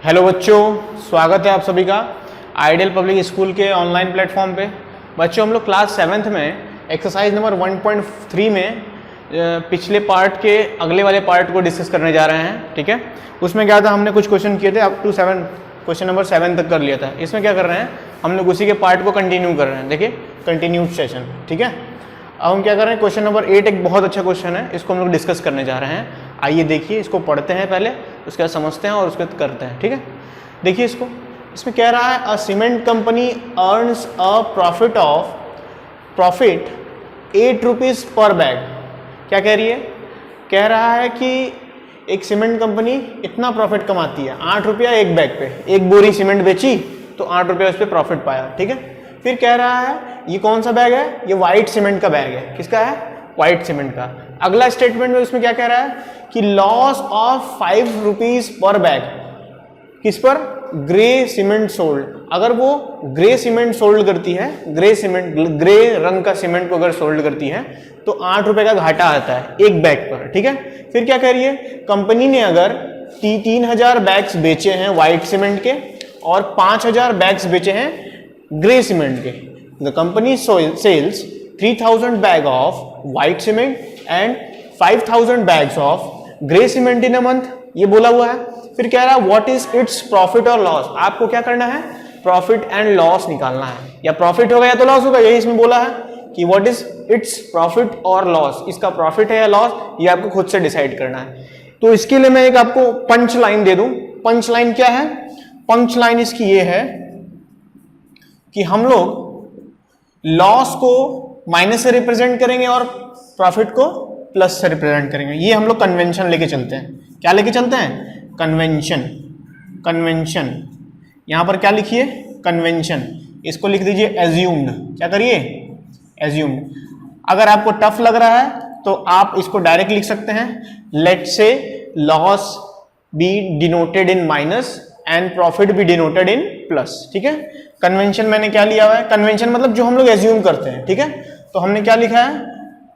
Hello बच्चों, स्वागत है आप सभी का आइडियल पब्लिक स्कूल के ऑनलाइन प्लेटफॉर्म पे। बच्चों, हम लोग क्लास 7th में एक्सरसाइज नंबर 1.3 में पिछले पार्ट के अगले वाले पार्ट को डिस्कस करने जा रहे हैं। ठीक है, उसमें क्या था, हमने कुछ क्वेश्चन किए थे अप टू 7, क्वेश्चन नंबर 7 तक कर लिया था। इसमें क्या कर रहे हैं, हम लोग उसी के पार्ट को कंटिन्यू कर रहे हैं। देखिए, कंटिन्यूड सेशन। ठीक है, अब हम क्या कर रहे हैं, क्वेश्चन नंबर 8 एक बहुत अच्छा क्वेश्चन है, इसको हम लोग डिस्कस करने जा रहे हैं। आइए देखिए, इसको पढ़ते हैं पहले, उसके बाद समझते हैं और उसके बाद करते हैं। ठीक है, देखिए इसको, इसमें कह रहा है a cement company earns a profit 8 rupees per bag. क्या कह रही है, कह रहा है कि एक सीमेंट कंपनी इतना प्रॉफिट कमाती है, 8 रुपया एक बैग पे। एक बोरी सीमेंट बेची तो 8 रुपया उस पर प्रॉफिट पाया। ठीक है, फिर कह रहा है ये कौन सा बैग है, ये वाइट सीमेंट का बैग है। किसका है, वाइट सीमेंट का। अगला स्टेटमेंट में उसमें क्या कह रहा है कि loss of 5 rupees per bag. किस पर, ग्रे सीमेंट सोल्ड। अगर वो ग्रे सीमेंट सोल्ड करती है, ग्रे रंग का सीमेंट को अगर सोल्ड करती है तो 8 रुपए का घाटा आता है एक बैग पर। ठीक है, फिर क्या कह रही है, कंपनी ने अगर 3000 बैग्स बेचे हैं व्हाइट सीमेंट के और 5000 बैग्स बेचे हैं ग्रे सीमेंट के, the company sells 3000 bag of white cement and 5000 bags of grey cement in a month. ये बोला हुआ है। फिर कह रहा है व्हाट इज इट्स प्रॉफिट और लॉस। आपको क्या करना है, प्रॉफिट एंड लॉस निकालना है। या प्रॉफिट होगा या तो लॉस होगा, यही इसमें बोला है कि व्हाट इज इट्स प्रॉफिट और लॉस। इसका प्रॉफिट है या लॉस, ये आपको खुद से डिसाइड करना है। तो इसके लिए मैं एक आपको पंच लाइन दे दूं। पंच लाइन क्या है, पंच लाइन इसकी ये है कि हम लोग लॉस को माइनस से रिप्रेजेंट करेंगे और प्रॉफिट को प्लस से रिप्रेजेंट करेंगे। ये हम लोग कन्वेंशन लेके चलते हैं। क्या लेके चलते हैं, कन्वेंशन। कन्वेंशन यहां पर क्या लिखिए, कन्वेंशन। इसको लिख दीजिए एज्यूम्ड। क्या करिए, एज्यूम्ड। अगर आपको टफ लग रहा है तो आप इसको डायरेक्ट लिख सकते हैं, लेट से loss B denoted in minus and profit B denoted in plus. ठीक है, कन्वेंशन मैंने क्या लिया हुआ है, कन्वेंशन मतलब जो हम लोग एज्यूम करते हैं। ठीक है, तो हमने क्या लिखा है,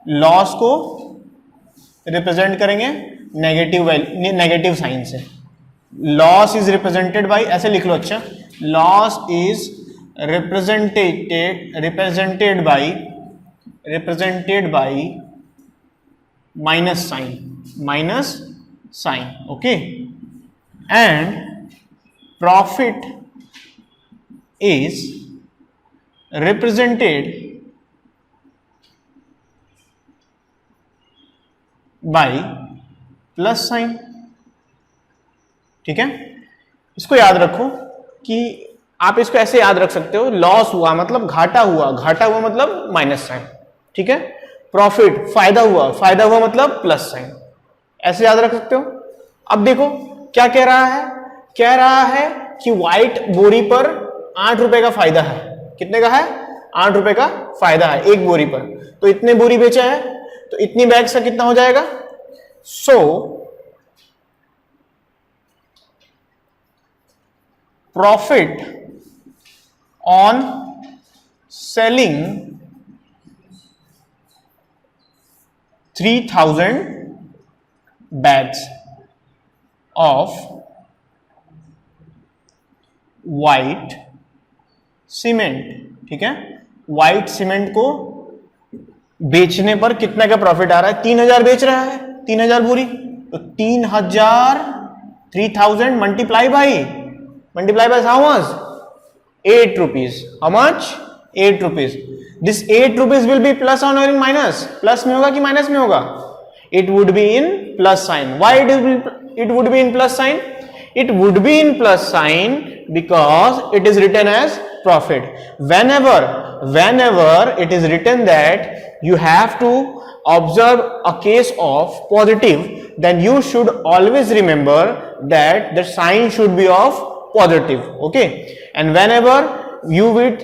लॉस को रिप्रेजेंट करेंगे नेगेटिव साइन से। लॉस इज रिप्रेजेंटेड बाय, ऐसे लिख लो, अच्छा, loss is represented by minus sign. Okay, and profit is represented by plus sign. ठीक है, इसको याद रखो कि आप इसको ऐसे याद रख सकते हो, लॉस हुआ मतलब घाटा हुआ, घाटा हुआ मतलब माइनस साइन। ठीक है, प्रॉफिट फायदा हुआ मतलब प्लस साइन। ऐसे याद रख सकते हो। अब देखो क्या कह रहा है, कह रहा है कि व्हाइट बोरी पर 8 रुपए का फायदा है। कितने का है, 8 रुपए का फायदा है एक बोरी पर। तो इतने बोरी बेचा है तो इतनी बैग्स का कितना हो जाएगा, so profit on selling 3000 bags of white cement. ठीक है, व्हाइट सीमेंट को बेचने पर कितने का प्रॉफिट आ रहा है, 3000 बेच रहा है, 3000 बोरी, तो 3000 multiply by how much, 8 rupees. How much, 8 rupees. This 8 rupees will be plus और इन माइनस, प्लस में होगा कि माइनस में होगा, it would be in plus sign. Why it would be in plus sign, it would be in plus sign because it is written as profit. Whenever it is written that you have to observe a case of positive, then you should always remember that the sign should be of positive. Okay, and whenever you will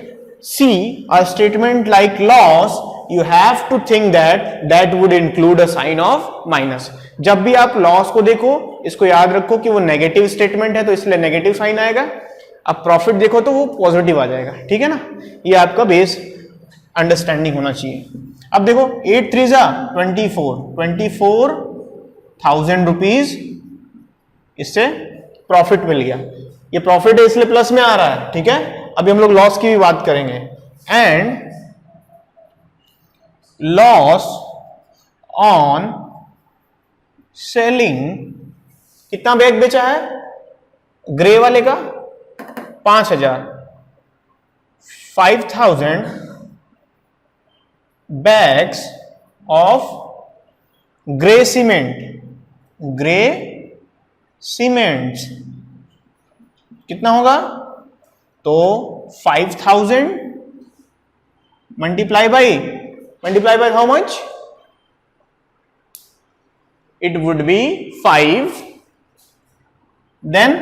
see a statement like loss, you have to think that would include a sign of minus. जब भी आप loss को देखो, इसको याद रखो कि वो नेगेटिव स्टेटमेंट है तो इसलिए नेगेटिव साइन आएगा। अब प्रॉफिट देखो तो वो पॉजिटिव आ जाएगा। ठीक है ना, ये आपका बेस अंडरस्टैंडिंग होना चाहिए। अब देखो 8 3 24,000 रुपीज इससे प्रॉफिट मिल गया। ये प्रॉफिट है इसलिए प्लस में आ रहा है, ठीक है। अभी हम लोग लॉस की भी बात करेंगे। एंड लॉस ऑन सेलिंग, कितना बैग बेचा है ग्रे वाले का 5000, 5000 bags of grey cement, grey cements कितना होगा, तो 5000 multiply by how much, it would be 5, then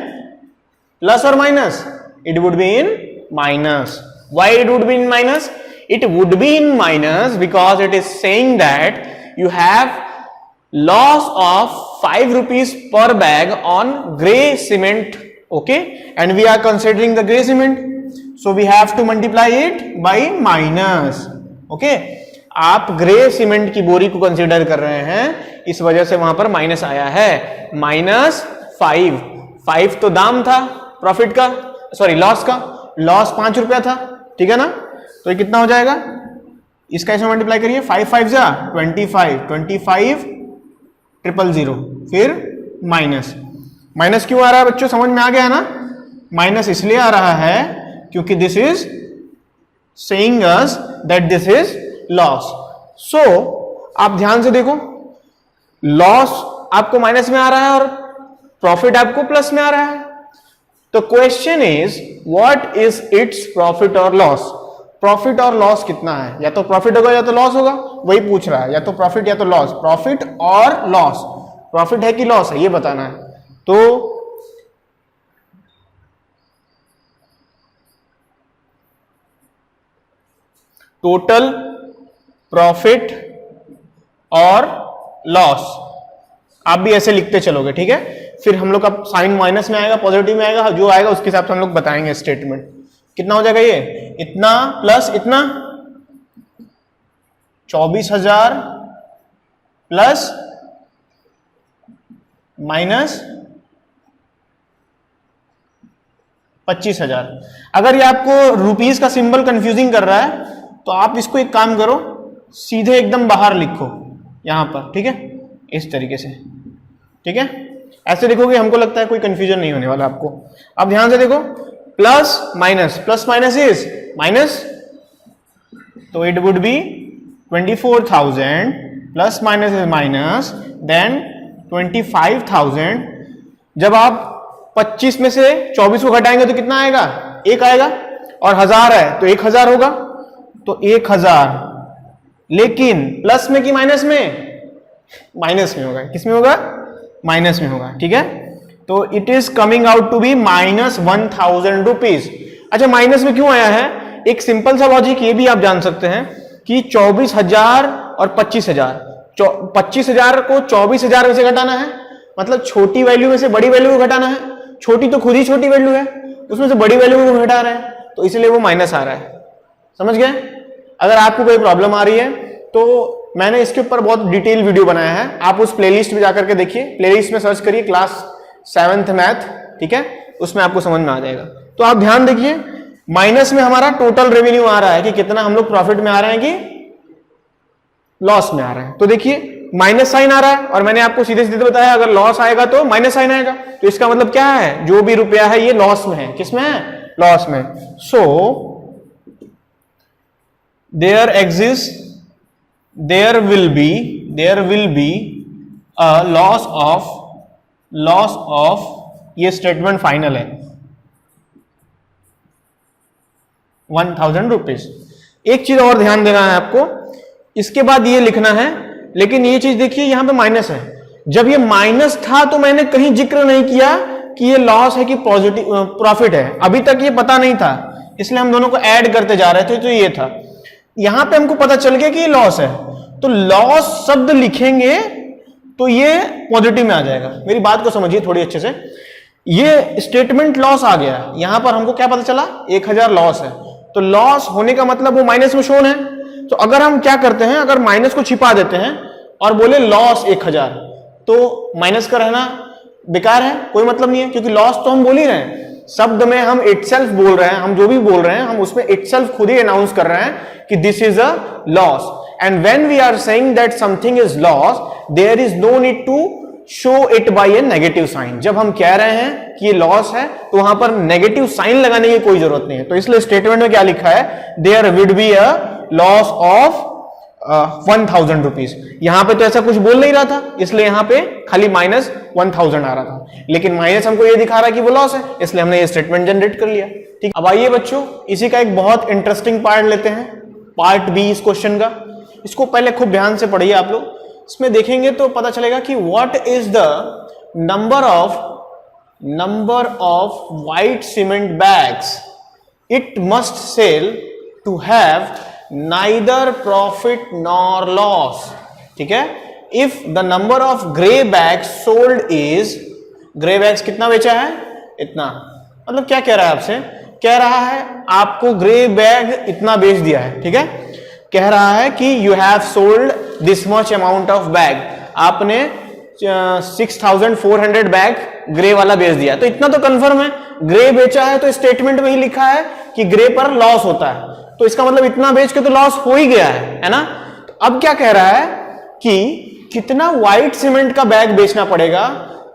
plus or minus, it would be in minus. Why it would be in minus? It would be in minus because it is saying that you have loss of 5 rupees per bag on grey cement, okay, and we are considering the grey cement, so we have to multiply it by minus, okay. आप grey cement की बोरी को consider कर रहे हैं, इस वजह से वहां पर माइनस आया है, -5 तो दाम था प्रॉफिट का, सॉरी लॉस का, लॉस 5 रुपया था, ठीक है ना। तो ये कितना हो जाएगा, इसका इसमें मल्टीप्लाई करिए, 5 5 जा 25, 25 000, फिर माइनस क्यों आ रहा है बच्चों, समझ में आ गया ना। माइनस इसलिए आ रहा है क्योंकि this is saying us that this is loss. So आप ध्यान से देखो, लॉस आपको माइनस में आ रहा है और प्रॉफिट आपको प्लस में आ रहा है। तो question is what is its profit और लॉस। प्रॉफिट और लॉस कितना है, या तो प्रॉफिट होगा या तो लॉस होगा, वही पूछ रहा है, या तो प्रॉफिट या तो लॉस। प्रॉफिट और लॉस, प्रॉफिट है कि लॉस है ये बताना है। तो टोटल प्रॉफिट और लॉस आप भी ऐसे लिखते चलोगे, ठीक है। फिर हम लोग का साइन माइनस में आएगा, पॉजिटिव में आएगा, जो आएगा उसके हिसाब से हम लोग बताएंगे स्टेटमेंट। कितना हो जाएगा ये, इतना प्लस इतना, 24,000 प्लस माइनस 25,000। अगर ये आपको रुपीस का सिंबल कंफ्यूजिंग कर रहा है तो आप इसको एक काम करो, सीधे एकदम बाहर लिखो यहां पर, ठीक है, इस तरीके से, ठीक है। ऐसे लिखोगे, हमको लगता है कोई कंफ्यूजन नहीं होने वाला आपको। अब ध्यान से देखो, प्लस माइनस इज माइनस, तो it would be 24,000 plus minus is minus, then 25,000। जब आप 25 में से 24 को घटाएंगे तो कितना आएगा, 1 आएगा, और 1000 है तो 1000 होगा, तो 1000। लेकिन प्लस में कि माइनस में, माइनस में होगा। किस में होगा, माइनस में होगा, ठीक है। तो it is coming out to be -1000 rupees. अच्छा, माइनस में क्यों आया है, एक सिंपल सा लॉजिक ये भी आप जान सकते हैं कि 24,000 और 25,000, 25,000 को 24,000 में से घटाना है, मतलब छोटी वैल्यू में से बड़ी वैल्यू को घटाना है। छोटी तो खुद ही छोटी वैल्यू है, उसमें से बड़ी वैल्यू को घटा रहे हैं, तो इसलिए वो माइनस आ रहा है। समझ गए। अगर आपको कोई प्रॉब्लम आ रही है तो मैंने इसके ऊपर बहुत डिटेल वीडियो बनाया है, आप उस प्लेलिस्ट में जाकर के देखिए, प्लेलिस्ट में सर्च करिए क्लास 7th मैथ, ठीक है, उसमें आपको समझ में आ जाएगा। तो आप ध्यान देखिए, माइनस में हमारा टोटल रेवेन्यू आ रहा है कि कितना हम लोग प्रॉफिट में आ रहे हैं कि लॉस में आ रहे हैं। तो देखिए माइनस साइन आ रहा है, और मैंने आपको सीधे सीधे बताया अगर लॉस आएगा तो माइनस साइन आएगा, तो इसका मतलब क्या है, जो भी रुपया है ये लॉस में है। किस में है, लॉस में। सो there will be a loss of ये स्टेटमेंट फाइनल है 1000 रुपीज। एक चीज और ध्यान देना है आपको, इसके बाद ये लिखना है, लेकिन ये चीज देखिए यहां पे माइनस है। जब ये माइनस था तो मैंने कहीं जिक्र नहीं किया कि ये लॉस है कि पॉजिटिव प्रॉफिट है, अभी तक ये पता नहीं था, इसलिए हम दोनों को ऐड करते जा रहे थे, तो ये था। यहां पे हमको पता चल गया कि ये लॉस है, तो लॉस शब्द लिखेंगे तो ये पॉजिटिव में आ जाएगा। मेरी बात को समझिए थोड़ी अच्छे से, ये स्टेटमेंट लॉस आ गया, यहां पर हमको क्या पता चला, 1000 लॉस है, तो लॉस होने का मतलब वो माइनस में शोन है। तो अगर हम क्या करते हैं, अगर माइनस को छिपा देते हैं और बोले लॉस 1000, तो माइनस का रहना बेकार है, कोई मतलब नहीं है, क्योंकि लॉस तो हम बोल ही रहे हैं। शब्द में हम इटसेल्फ बोल रहे हैं, हम जो भी बोल रहे हैं हम उसमें इटसेल्फ खुद ही अनाउंस कर रहे हैं कि this is a loss. And when we are saying that something is loss, there is no need to show it by a negative sign. जब हम कह रहे हैं कि ये लॉस है तो वहां पर नेगेटिव साइन लगाने की कोई जरूरत नहीं है। तो इसलिए स्टेटमेंट में क्या लिखा है, there will be a loss of 1000 rupees. यहां पे तो ऐसा कुछ बोल नहीं रहा था, इसलिए यहां पे खाली -1000 आ रहा था, लेकिन माइनस हमको ये दिखा रहा है कि वो लॉस है, इसलिए हमने ये स्टेटमेंट जनरेट कर लिया। ठीक, अब आइए बच्चों इसी का एक बहुत इंटरेस्टिंग पार्ट लेते हैं, पार्ट बी इस क्वेश्चन का। इसको पहले खूब ध्यान से पढ़िए आप लोग। इसमें देखेंगे तो पता चलेगा कि what is the number of white cement bags it must sell to have neither profit nor loss. ठीक है, if the number of grey bags sold is, grey bags कितना बेचा है, इतना। मतलब क्या कह रहा है आपसे, कह रहा है आपको ग्रे बैग इतना बेच दिया है। ठीक है, कह रहा है कि you have sold this much amount of bag, आपने 6400 बैग ग्रे वाला बेच दिया। तो इतना तो कंफर्म है, ग्रे बेचा है तो स्टेटमेंट में ही लिखा है कि ग्रे पर लॉस होता है, तो इसका मतलब इतना बेच के तो लॉस हो ही गया है ना। तो अब क्या कह रहा है कि कितना व्हाइट सीमेंट का बैग बेचना पड़ेगा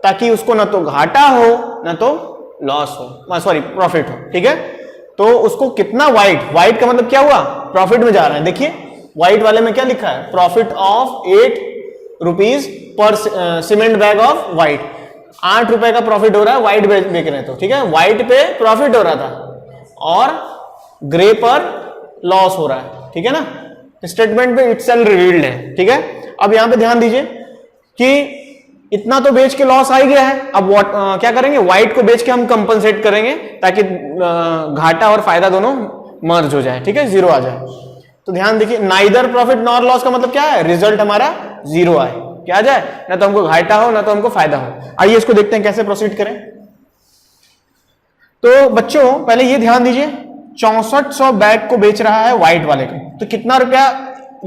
ताकि उसको ना तो घाटा हो ना तो लॉस हो, सॉरी प्रॉफिट हो। ठीक है, तो उसको कितना व्हाइट का मतलब क्या हुआ, प्रॉफिट में जा रहे हैं। देखिए व्हाइट वाले में क्या लिखा है, profit of 8 rupees per cement bag of white. 8 रुपए का प्रॉफिट हो रहा है व्हाइट बेच रहे हैं तो। ठीक है, व्हाइट पे प्रॉफिट हो रहा था और ग्रे पर लॉस हो रहा है। ठीक है ना, स्टेटमेंट पे इटसेल्फ रिवील्ड है। ठीक है, अब यहां पे ध्यान दीजिए कि इतना तो बेच के लॉस आ ही गया है। अब क्या करेंगे, व्हाइट को बेच के हम कंपनसेट करेंगे ताकि घाटा और फायदा दोनों मर्ज हो जाए। ठीक है, जीरो आ जाए। तो ध्यान देखिए, नाइदर प्रॉफिट नॉर लॉस का मतलब क्या है, रिजल्ट हमारा जीरो आए, क्या आ जाए, ना तो हमको घाटा हो ना तो हमको फायदा हो। आइए इसको देखते हैं कैसे प्रोसीड करें। तो बच्चों पहले ये ध्यान दीजिए, 6400 बैग को बेच रहा है व्हाइट वाले को, तो कितना रुपया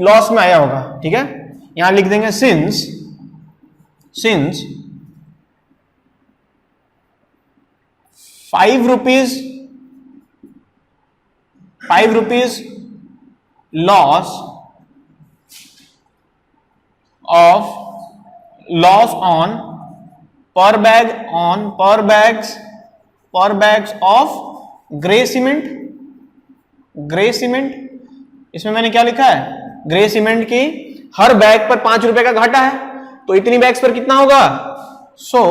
लॉस में आया होगा। ठीक है, यहां लिख देंगे सिंस 5 रुपीज लॉस ऑन पर बैग्स ऑफ ग्रे सीमेंट। इसमें मैंने क्या लिखा है, ग्रे सीमेंट की हर बैग पर 5 रुपए का घाटा है, तो इतनी बैग्स पर कितना होगा, सो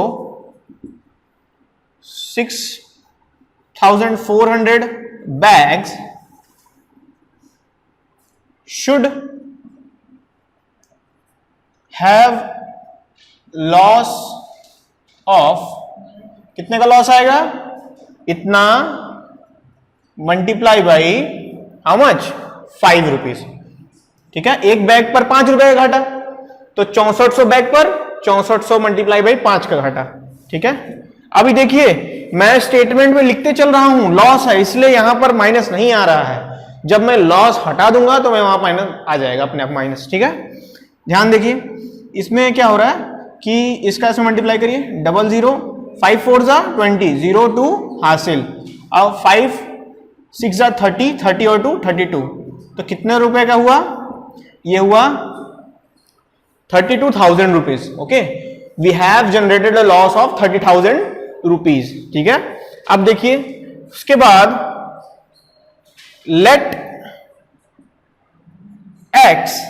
6400 bags should have loss of, कितने का लॉस आएगा, इतना multiply by how much, 5 rupees. ठीक है, एक बैग पर 5 रुपए का घाटा, तो 6400 बैग पर 6400 मल्टीप्लाई बाई 5 का घाटा। ठीक है, अभी देखिए मैं स्टेटमेंट में लिखते चल रहा हूं लॉस है, इसलिए यहां पर माइनस नहीं आ रहा है। जब मैं लॉस हटा दूंगा तो मैं वहां माइनस आ जाएगा अपने आप माइनस। ठीक है, ध्यान देखिए इसमें क्या हो रहा है कि इसका ऐसे मल्टीप्लाई करिए, 00 5 4 जा 20, 0 2 हासिल, अब 5 6 जा 30, 30 और 2 32, तो कितने रुपए का हुआ, ये हुआ 32,000 rupees. Okay, we have generated a loss of 30,000 rupees. ठीक है, अब देखिए उसके बाद लेट एक्स,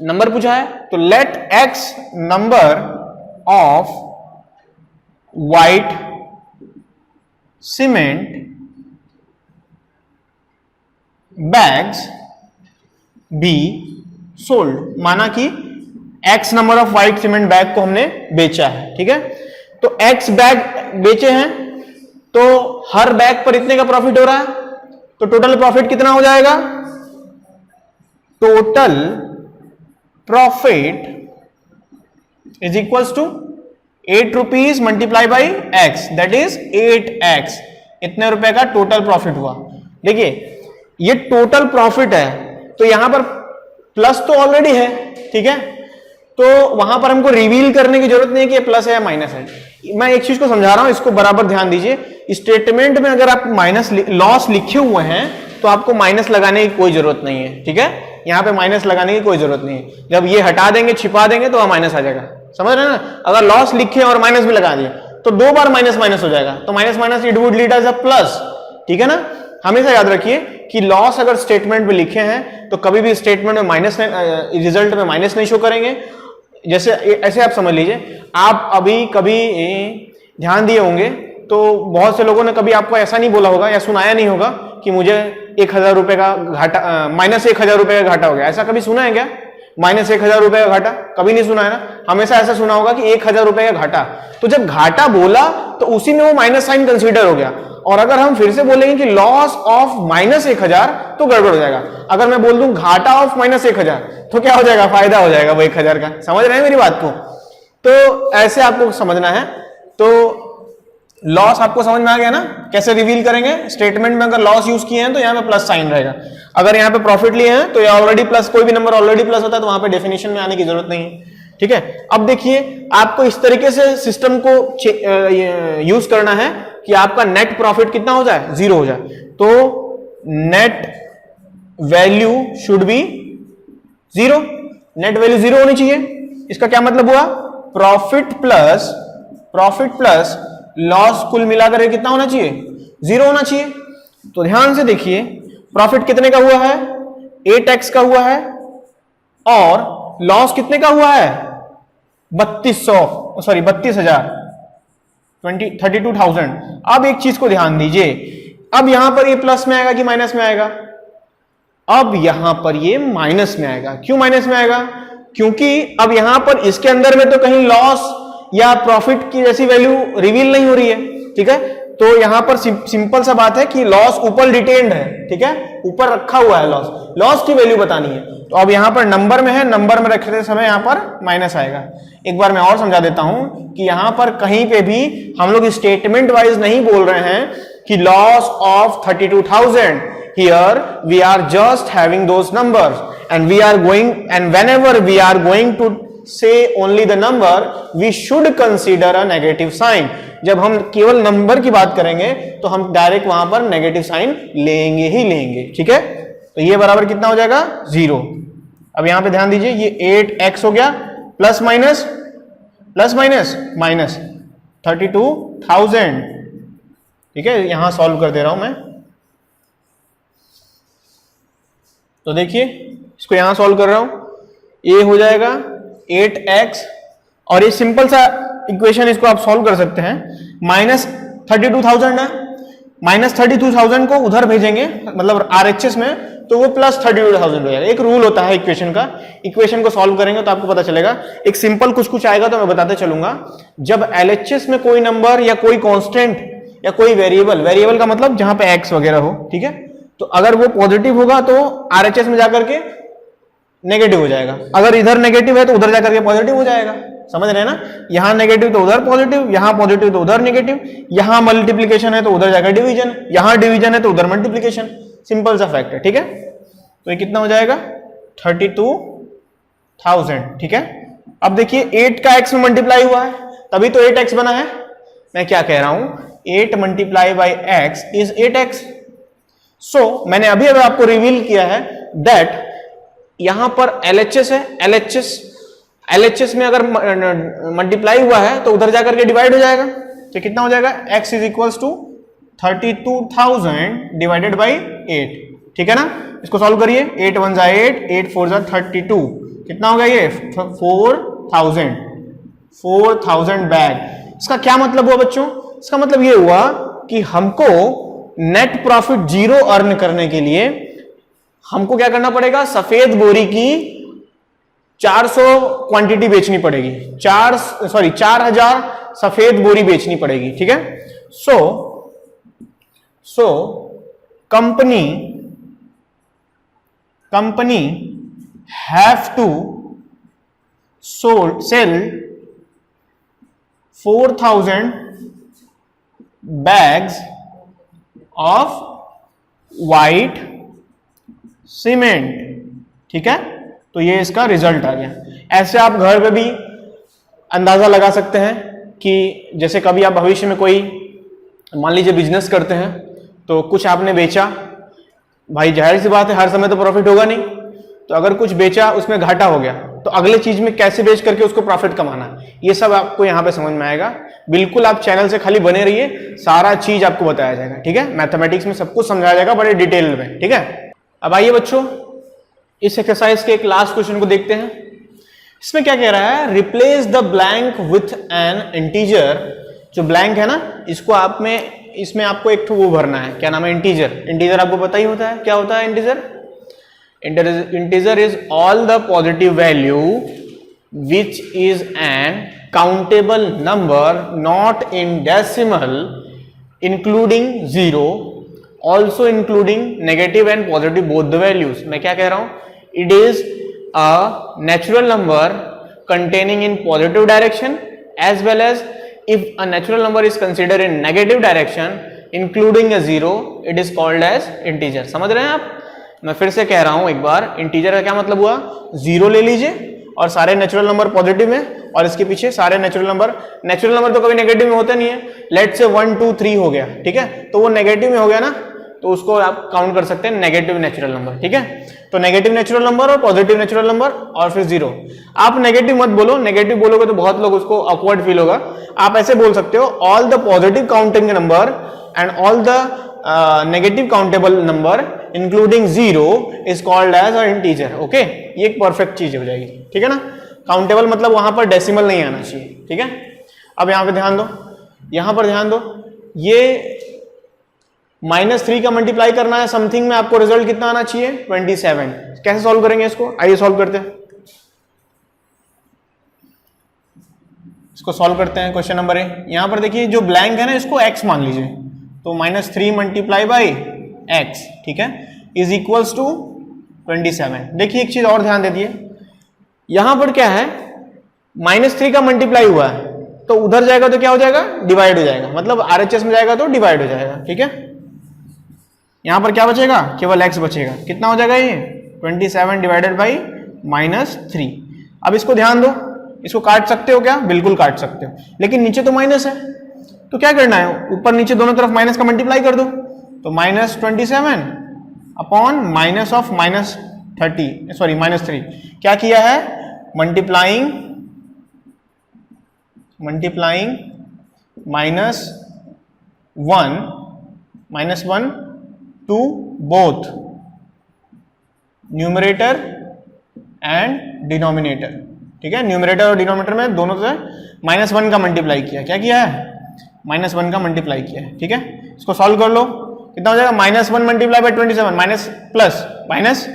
नंबर पूछा है तो let X number of white cement bags be sold. माना कि X number of white cement bag को हमने बेचा है। ठीक है, तो एक्स बैग बेचे हैं तो हर बैग पर इतने का प्रॉफिट हो रहा है, तो टोटल प्रॉफिट कितना हो जाएगा, total profit is equals to 8 rupees multiply by X, that is 8x। इतने रुपए का टोटल प्रॉफिट हुआ। देखिए ये टोटल प्रॉफिट है, तो यहां पर प्लस तो ऑलरेडी है। ठीक है, तो वहां पर हमको रिवील करने की जरूरत नहीं है कि ये प्लस है या माइनस है, मैं एक चीज को समझा रहा हूं, इसको बराबर ध्यान दीजिए। स्टेटमेंट में अगर आप माइनस लॉस लिखे हुए हैं तो आपको माइनस लगाने की कोई जरूरत नहीं है, ठीक है। यहाँ पे माइनस लगाने की कोई जरूरत नहीं है। जब ये हटा देंगे, छिपा देंगे तो वहां माइनस आ जाएगा, समझ रहे हैं ना। अगर लॉस लिखे और माइनस भी लगा दिए तो 2 बार माइनस माइनस हो जाएगा, तो minus minus it would lead as a plus, ठीक है ना। हमेशा याद रखिए कि लॉस अगर स्टेटमेंट में लिखे हैं तो कभी भी स्टेटमेंट में माइनस, रिजल्ट में माइनस नहीं शो करेंगे। जैसे ऐसे आप समझ लीजिए, आप अभी कभी ध्यान दिए होंगे तो बहुत से लोगों ने कभी आपको ऐसा नहीं बोला होगा या सुनाया नहीं होगा कि मुझे 1000 रुपए का घाटा, माइनस 1000 रुपए का घाटा हो गया। ऐसा कभी सुना है क्या? माइनस 1000 रुपए का घाटा कभी नहीं सुना है ना। हमेशा ऐसा सुना होगा कि 1000 रुपए का घाटा। तो जब घाटा बोला तो उसी में वो माइनस साइन कंसीडर हो गया। और अगर हम फिर से बोलेंगे कि लॉस ऑफ माइनस 1000 तो गड़बड़ हो जाएगा। अगर मैं बोल दूं घाटा ऑफ माइनस 1000 तो क्या हो जाएगा? फायदा हो जाएगा वो 1000 का। समझ रहे हैं मेरी बात को? तो ऐसे आपको समझना है। तो लॉस आपको समझ में आ गया ना, कैसे रिवील करेंगे। स्टेटमेंट में अगर लॉस यूज किए हैं तो यहाँ पे प्लस साइन रहेगा, अगर यहाँ पे प्रॉफिट लिए हैं तो ये ऑलरेडी प्लस, कोई भी नंबर ऑलरेडी प्लस होता है तो वहां पे डेफिनेशन में आने की जरूरत नहीं है, ठीक है। अब देखिए आपको इस तरीके से सिस्टम को यूज करना है कि आपका नेट प्रॉफिट कितना हो जाए? 0 हो जाए। तो net value should be 0, net value 0 होनी चाहिए। इसका क्या मतलब हुआ? प्रॉफिट प्लस लॉस कुल मिलाकर कितना होना चाहिए? 0 होना चाहिए। तो ध्यान से देखिए, प्रॉफिट कितने का हुआ है? 8x का हुआ है, और लॉस कितने का हुआ है? 32,000। अब एक चीज को ध्यान दीजिए, अब यहां पर ये प्लस में आएगा कि माइनस में आएगा? अब यहां पर ये माइनस में आएगा। क्यों माइनस में आएगा? क्योंकि अब यहां पर इसके अंदर में तो कहीं लॉस या प्रॉफिट की जैसी वैल्यू रिवील नहीं हो रही है, ठीक है। तो यहां पर सिंपल सा बात है कि लॉस ऊपर डिटेन्ड है, ठीक है, ऊपर रखा हुआ है लॉस की वैल्यू बतानी है। तो अब यहां पर नंबर में है, नंबर में रखते समय यहां पर माइनस आएगा। एक बार मैं और समझा देता हूं कि यहां पर कहीं पे भी हम लोग स्टेटमेंट वाइज नहीं बोल रहे हैं कि loss of 32,000। Here we are just having those numbers and whenever we are going to say only the number, we should consider a negative sign. जब हम केवल नंबर की बात करेंगे तो हम डायरेक्ट वहां पर नेगेटिव साइन लेंगे ही लेंगे, ठीक है। तो ये बराबर कितना हो जाएगा? 0। अब यहां पे ध्यान दीजिए, ये 8x हो गया, प्लस माइनस 32,000, ठीक है। यहां सॉल्व कर दे रहा हूं मैं। तो देखिए इसको यहां सॉल्व कर रहा हूं, ये हो जाएगा 8x, और ये सिंपल सा इक्वेशन, इसको आप सॉल्व कर सकते हैं। माइनस 32,000 है, माइनस 32,000 को उधर भेजेंगे मतलब RHS में, तो वो प्लस 32,000 हो जाएगा। एक रूल होता है इक्वेशन का, इक्वेशन को सॉल्व करेंगे तो आपको पता चलेगा। एक सिंपल कुछ आएगा तो मैं बताते चलूंगा। जब LHS में कोई नंबर या कोई कांस्टेंट या कोई वेरिएबल का मतलब जहां पे x वगैरह हो, ठीक है, तो अगर वो पॉजिटिव होगा तो RHS में जाकर के नेगेटिव हो जाएगा, अगर इधर नेगेटिव है तो उधर जाकर के पॉजिटिव हो जाएगा। समझ रहे हैं ना? यहां नेगेटिव तो उधर पॉजिटिव, यहां पॉजिटिव तो उधर नेगेटिव, यहां मल्टीप्लिकेशन है तो उधर जाकर डिवीजन, यहां डिवीजन है तो उधर मल्टीप्लिकेशन। सिंपल सा फैक्ट है, ठीक है। तो ये कितना हो जाएगा? 32,000, ठीक है। अब देखिए 8 का x में मल्टीप्लाई हुआ है तभी तो 8x बना है। मैं क्या कह रहा हूं? 8 multiply by x is 8x। सो मैंने अभी आपको रिवील किया है दैट यहां पर LHS है, LHS में अगर मल्टीप्लाई हुआ है तो उधर जाकर के डिवाइड हो जाएगा। तो कितना हो जाएगा? x is equals to 32,000 divided by 8, ठीक है ना। इसको सॉल्व करिए, 8 1 जा 8, 8 4 जा 32, कितना हो गया ये? 4,000 बैग। इसका क्या मतलब हुआ बच्चों? इसका मतलब ये हुआ कि हमको नेट प्रॉफिट 0 अर्न करने के लिए हमको क्या करना पड़ेगा? सफेद बोरी की 400 क्वांटिटी बेचनी पड़ेगी, 4,000 सफेद बोरी बेचनी पड़ेगी, ठीक है। So company have to sell 4,000 bags of white cement, ठीक है। तो ये इसका रिजल्ट आ गया। ऐसे आप घर पे भी अंदाजा लगा सकते हैं कि जैसे कभी आप भविष्य में कोई मान लीजिए बिजनेस करते हैं, तो कुछ आपने बेचा, भाई जाहिर सी बात है हर समय तो प्रॉफिट होगा नहीं, तो अगर कुछ बेचा उसमें घाटा हो गया तो अगले चीज में कैसे बेच करके उसको प्रॉफिट कमाना है, ये सब आपको यहाँ पे समझ में आएगा। बिल्कुल आप चैनल से खाली बने रहिए, सारा चीज आपको बताया जाएगा, ठीक है। मैथमेटिक्स में सब कुछ समझाया जाएगा बड़े डिटेल में, ठीक है। अब आइए बच्चों इस एक्सरसाइज के एक लास्ट क्वेश्चन को देखते हैं। इसमें क्या कह रहा है, replace the blank with an integer. जो ब्लैंक है ना, इसको आप में इसमें आपको एक वो भरना है, क्या नाम है, इंटीजर। इंटीजर आपको पता ही होता है, क्या होता है integer? Integer is all the positive value which is an countable number not in decimal including zero, also including negative and positive both the values. मैं क्या कह रहा हूं, it is a natural number containing in positive direction as well as if a natural number is considered in negative direction including a zero, it is called as integer। समझ रहे हैं आप? मैं फिर से कह रहा हूं एक बार, इंटीजर का क्या मतलब हुआ, जीरो ले लीजिए और सारे नेचुरल नंबर पॉजिटिव में और इसके पीछे सारे नेचुरल नंबर तो कभी नेगेटिव में होते नहीं है। लेट से 1 2 3 हो गया, ठीक है, तो वो नेगेटिव में हो गया ना, तो उसको आप काउंट कर सकते हैं नेगेटिव नेचुरल नंबर, ठीक है। तो नेगेटिव नेचुरल नंबर और पॉजिटिव नेचुरल नंबर और फिर जीरो। आप नेगेटिव मत बोलो, नेगेटिव बोलोगे तो बहुत लोग उसको ऑकवर्ड फील होगा। आप ऐसे बोल सकते हो, all the positive counting number and all the negative countable number including zero is called as a integer. Okay, ये एक परफेक्ट चीज हो जाएगी, ठीक है ना। काउंटेबल मतलब वहां पर डेसिमल नहीं आना चाहिए, ठीक है। अब यहां पे ध्यान दो, यहां पर ध्यान दो, ये -3 का मल्टीप्लाई करना है समथिंग में, आपको रिजल्ट कितना आना चाहिए, 27। कैसे सॉल्व करेंगे इसको, आइए सॉल्व करते हैं। इसको सॉल्व करते हैं। क्वेश्चन नंबर 1, यहां पर देखिए जो ब्लैंक है ना, इसको x मान लीजिए, तो -3 मल्टीप्लाई बाई x, ठीक है, इज इक्वल्स टू 27। देखिए एक चीज और ध्यान दे दिए, यहां पर क्या है, -3 का मल्टीप्लाई हुआ है तो उधर जाएगा तो क्या हो जाएगा, डिवाइड हो जाएगा, मतलब RHS में जाएगा तो डिवाइड हो जाएगा, ठीक है। यहां पर क्या बचेगा, केवल x बचेगा। कितना हो जाएगा ये, 27 डिवाइडेड बाई -3। अब इसको ध्यान दो, इसको काट सकते हो क्या, बिल्कुल काट सकते हो, लेकिन नीचे तो माइनस है, तो क्या करना है, ऊपर नीचे दोनों तरफ माइनस का मल्टीप्लाई कर दो, तो -27 अपॉन माइनस ऑफ -3। क्या किया है, multiplying -1 to both numerator and denominator, ठीक है। न्यूमरेटर और डिनोमिनेटर में दोनों से -1 का मल्टीप्लाई किया। क्या किया है, -1 का मल्टीप्लाई किया है, ठीक है। इसको सॉल्व कर लो, कितना हो जाएगा, -1 multiply by 27, minus plus minus,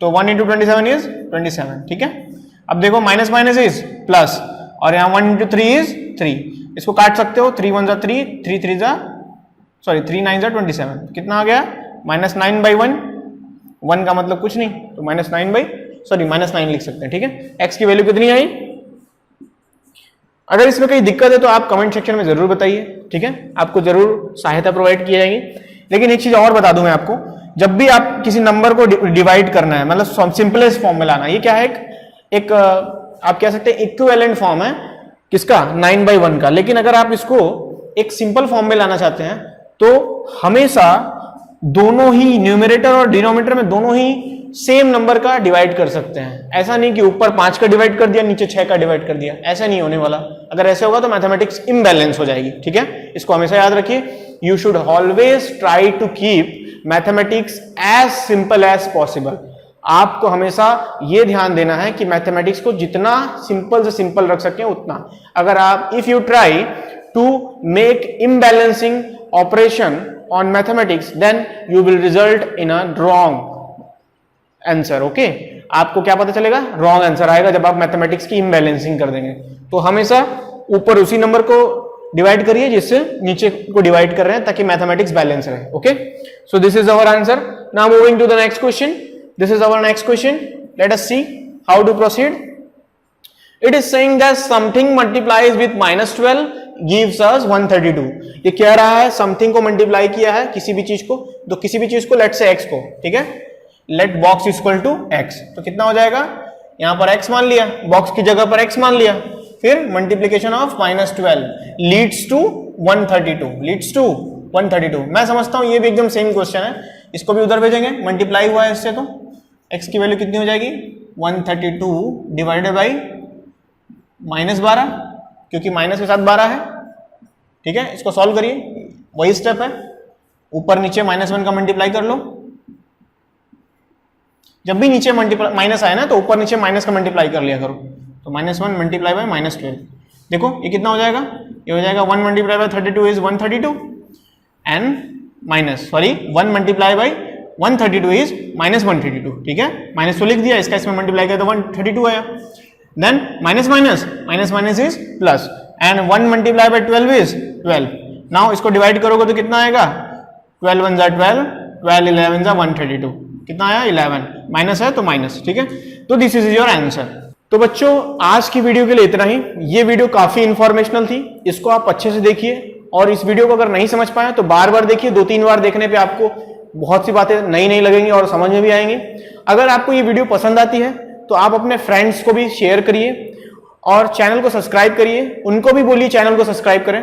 तो 1 इंटू 27 इज 27, ठीक है। अब देखो माइनस माइनस इज प्लस, और यहाँ 1 इंटू 3 इज 3। इसको काट सकते हो, 3 1 जा 3, 3 9 जा 27, कितना आ गया, -9/1। 1 का मतलब कुछ नहीं, तो -9 लिख सकते हैं, ठीक है। x की वैल्यू कितनी आई। अगर इसमें कोई दिक्कत है तो आप कमेंट सेक्शन में जरूर बताइए, ठीक है, आपको जरूर सहायता प्रोवाइड की जाएगी। लेकिन एक चीज और बता दूं मैं आपको, जब भी आप किसी नंबर को डिवाइड करना है, मतलब सिंपलेस्ट फॉर्म में लाना, ये क्या है, एक आप कह सकते हैं इक्विवेलेंट फॉर्म है किसका, 9/1 का। लेकिन अगर आप इसको एक सिंपल फॉर्म में लाना चाहते हैं तो हमेशा दोनों ही न्यूमरेटर और डिनोमिनेटर में दोनों ही सेम नंबर का डिवाइड कर सकते हैं। ऐसा नहीं कि ऊपर 5 का डिवाइड कर दिया, नीचे 6 का डिवाइड कर दिया, ऐसा नहीं होने वाला। अगर ऐसे होगा तो मैथमेटिक्स इम्बैलेंस हो जाएगी, ठीक है। इसको हमेशा याद रखिए, you should always try to keep mathematics as simple as possible. आपको हमेशा यह ध्यान देना है कि मैथमेटिक्स को जितना सिंपल से सिंपल रख सकें उतना। अगर आप if you try to make imbalancing operation on mathematics then you will result in a wrong answer। Okay, आपको क्या पता चलेगा, रॉन्ग आंसर आएगा जब आप मैथमेटिक्स की इम्बैलेंसिंग कर देंगे। तो हमेशा ऊपर उसी नंबर को डिवाइड करिए जिससे नीचे को डिवाइड कर रहे हैं, ताकि मैथमेटिक्स बैलेंस रहे। Okay, so this is our answer. Now moving to the next question, this is our next question, let us see how to proceed. It is saying that something multiplies with -12 gives us 132। ये कह रहा है something को multiply किया है, किसी भी चीज को, तो किसी भी चीज को, लेट से x को, ठीक है, let box equal to x, तो कितना हो जाएगा, यहां पर x मान लिया, बॉक्स की जगह पर x मान लिया, फिर मल्टीप्लीकेशन ऑफ -12 लीड्स टू 132। मैं समझता हूं ये भी एकदम सेम क्वेश्चन है, इसको भी उधर भेजेंगे, मल्टीप्लाई हुआ है इससे तो x की वैल्यू कितनी हो जाएगी 132 डिवाइडेड बाई -12, क्योंकि माइनस के साथ 12 है। ठीक है, इसको सॉल्व करिए, वही स्टेप है, ऊपर नीचे -1 का मल्टीप्लाई कर लो। जब भी नीचे मल्टीप्लाई माइनस आए ना तो ऊपर नीचे माइनस का मल्टीप्लाई कर लिया करो, तो -1 मल्टीप्लाई बाय -12, देखो ये कितना हो जाएगा, ये हो जाएगा 1 multiply bye 32 is 132 and -1 multiply bye 132 is -132। ठीक है, माइनस तो लिख दिया, इसका इसमें मल्टीप्लाई किया तो 132 आया, then minus is plus and 1 multiply by 12 is 12। Now इसको डिवाइड करोगे तो कितना आएगा 12 1 12, 12 11 132, कितना आया 11, माइनस है तो माइनस। ठीक है, तो दिस इज योर आंसर। तो बच्चों आज की वीडियो के लिए इतना ही। ये वीडियो काफी इंफॉर्मेशनल थी, इसको आप अच्छे से देखिए, और इस वीडियो को अगर नहीं समझ पाए तो बार बार देखिए, 2-3 बार देखने पे आपको बहुत सी बातें नई लगेंगी और समझ में भी आएंगी। अगर आपको ये वीडियो पसंद आती है तो आप अपने फ्रेंड्स को भी शेयर करिए और चैनल को सब्सक्राइब करिए, उनको भी बोलिए चैनल को सब्सक्राइब करें।